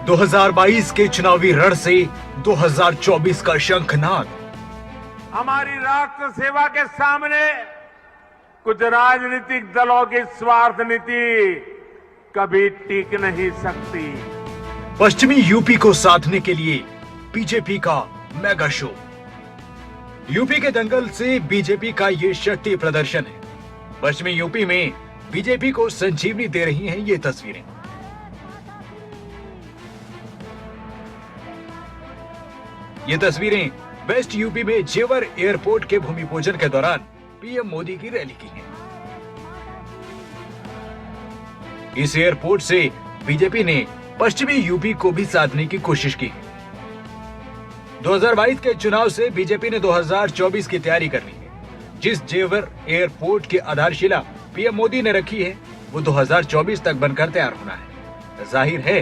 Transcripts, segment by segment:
2022 के चुनावी रण से 2024 का शंखनाद। हमारी राष्ट्र सेवा के सामने कुछ राजनीतिक दलों की स्वार्थ नीति कभी टिक नहीं सकती। पश्चिमी यूपी को साधने के लिए बीजेपी का मेगा शो। यूपी के दंगल से बीजेपी का ये शक्ति प्रदर्शन है। पश्चिमी यूपी में बीजेपी को संजीवनी दे रही हैं ये तस्वीरें। ये तस्वीरें वेस्ट यूपी में जेवर एयरपोर्ट के भूमि पूजन के दौरान पीएम मोदी की रैली की हैं। इस एयरपोर्ट से बीजेपी ने पश्चिमी यूपी को भी साधने की कोशिश की है। 2022 के चुनाव से बीजेपी ने 2024 की तैयारी कर ली है। जिस जेवर एयरपोर्ट की आधारशिला पीएम मोदी ने रखी है वो 2024 तक बनकर तैयार होना है। जाहिर है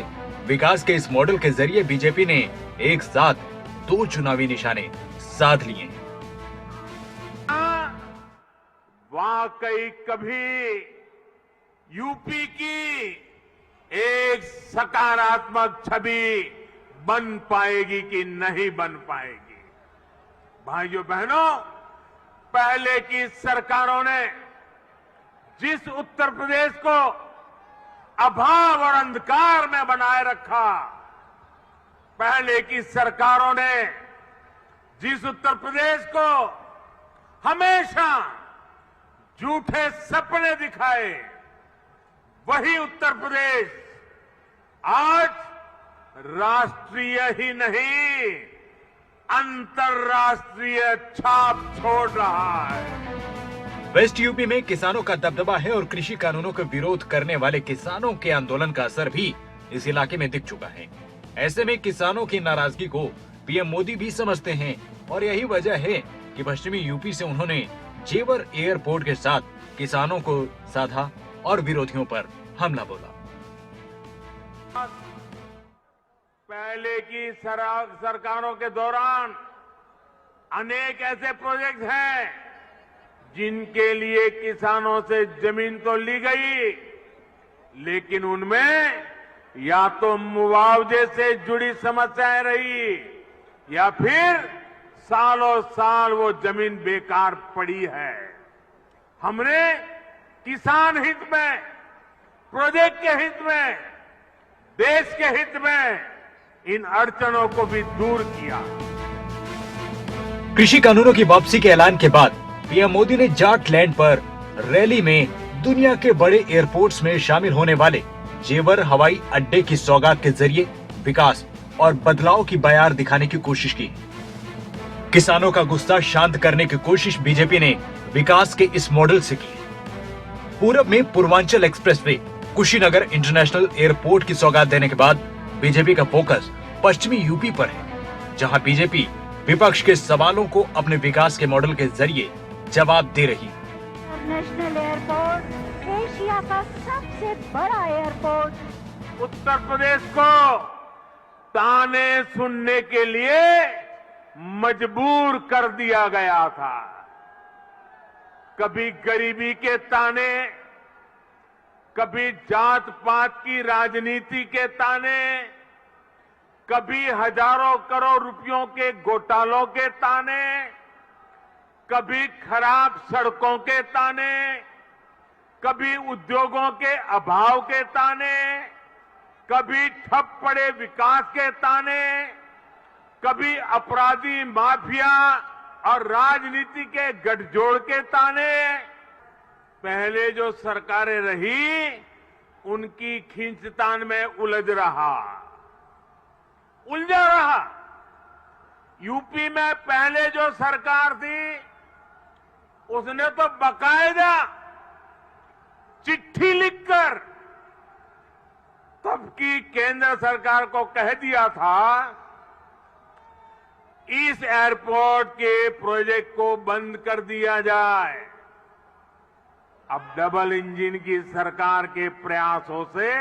विकास के इस मॉडल के जरिए बीजेपी ने एक साथ 2 चुनावी निशाने साध लिए हैं। वाकई कभी यूपी की एक सकारात्मक छवि बन पाएगी कि नहीं बन पाएगी। भाइयों बहनों, पहले की सरकारों ने जिस उत्तर प्रदेश को अभाव और अंधकार में बनाए रखा, पहले की सरकारों ने जिस उत्तर प्रदेश को हमेशा झूठे सपने दिखाए, वही उत्तर प्रदेश आज राष्ट्रीय ही नहीं अंतर्राष्ट्रीय छाप छोड़ रहा है। वेस्ट यूपी में किसानों का दबदबा है और कृषि कानूनों का विरोध करने वाले किसानों के आंदोलन का असर भी इस इलाके में दिख चुका है। ऐसे में किसानों की नाराजगी को पीएम मोदी भी समझते हैं और यही वजह है कि पश्चिमी यूपी से उन्होंने जेवर एयरपोर्ट के साथ किसानों को साधा और विरोधियों पर हमला बोला। पहले की सरकारों के दौरान अनेक ऐसे प्रोजेक्ट हैं जिनके लिए किसानों से जमीन तो ली गई, लेकिन उनमें या तो मुआवजे से जुड़ी समस्याएं रही या फिर सालों साल वो जमीन बेकार पड़ी है। हमने किसान हित में, प्रोजेक्ट के हित में, देश के हित में इन अड़चनों को भी दूर किया। कृषि कानूनों की वापसी के ऐलान के बाद पीएम मोदी ने जाट लैंड पर रैली में दुनिया के बड़े एयरपोर्ट्स में शामिल होने वाले जेवर हवाई अड्डे की सौगात के जरिए विकास और बदलाव की बयार दिखाने की कोशिश की। किसानों का गुस्सा शांत करने की कोशिश बीजेपी ने विकास के इस मॉडल से की। पूरब में Purvanchal expressway Kushinagar international airport की सौगात देने के बाद बीजेपी का फोकस पश्चिमी यूपी पर है, जहां बीजेपी विपक्ष के सवालों को अपने विकास के मॉडल के जरिए जवाब दे रही है। इंटरनेशनल एयरपोर्ट एशिया का सबसे बड़ा एयरपोर्ट। उत्तर प्रदेश को ताने सुनने के लिए मजबूर कर दिया गया था। कभी गरीबी के ताने, कभी जात पात की राजनीति के ताने, कभी हजारों करोड़ रुपयों के घोटालों के ताने, कभी खराब सड़कों के ताने, कभी उद्योगों के अभाव के ताने, कभी ठप पड़े विकास के ताने, कभी अपराधी माफिया और राजनीति के गठजोड़ के ताने। पहले जो सरकारें रही उनकी खींचतान में उलझा रहा। यूपी में पहले जो सरकार थी उसने तो बकायदा चिट्ठी लिखकर तब की केंद्र सरकार को कह दिया था इस एयरपोर्ट के प्रोजेक्ट को बंद कर दिया जाए। अब डबल इंजन की सरकार के प्रयासों से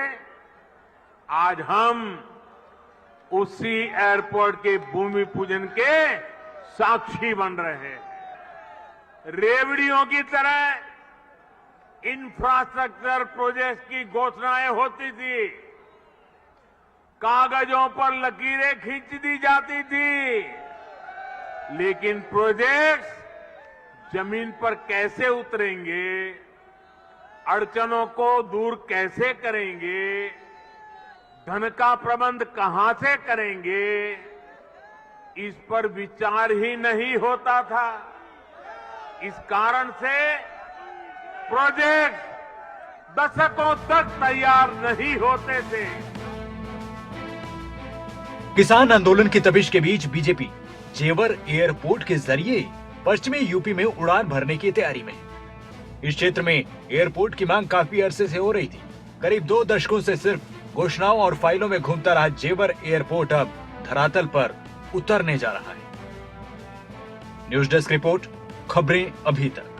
आज हम उसी एयरपोर्ट के भूमि पूजन के साक्षी बन रहे हैं। रेवड़ियों की तरह इंफ्रास्ट्रक्चर प्रोजेक्ट की घोषणाएं होती थी, कागजों पर लकीरें खींच दी जाती थी, लेकिन प्रोजेक्ट्स जमीन पर कैसे उतरेंगे, अड़चनों को दूर कैसे करेंगे, धन का प्रबंध कहां से करेंगे, इस पर विचार ही नहीं होता था। इस कारण से प्रोजेक्ट दशकों तक तैयार नहीं होते थे। किसान आंदोलन की तपिश के बीच बीजेपी जेवर एयरपोर्ट के जरिए पश्चिमी यूपी में उड़ान भरने की तैयारी में। इस क्षेत्र में एयरपोर्ट की मांग काफी अरसे से हो रही थी। करीब 2 दशकों से सिर्फ घोषणाओं और फाइलों में घूमता रहा जेवर एयरपोर्ट अब धरातल पर उतरने जा रहा है। न्यूज डेस्क रिपोर्ट, खबरें अभी तक।